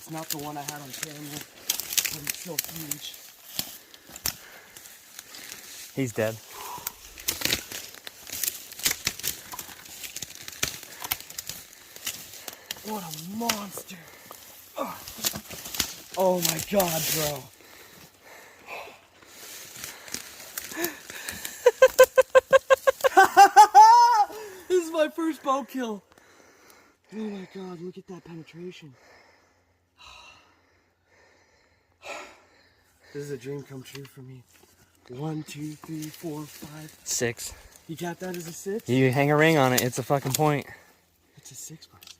It's not the one I had on camera, but it's so huge. He's dead. What a monster. Oh my god, bro. This is my first bow kill. Oh my god, look at that penetration. This is a dream come true for me. 1, 2, 3, 4, 5. 6. You got that as a 6? You hang a ring on it, it's a fucking point. It's a 6 by 6.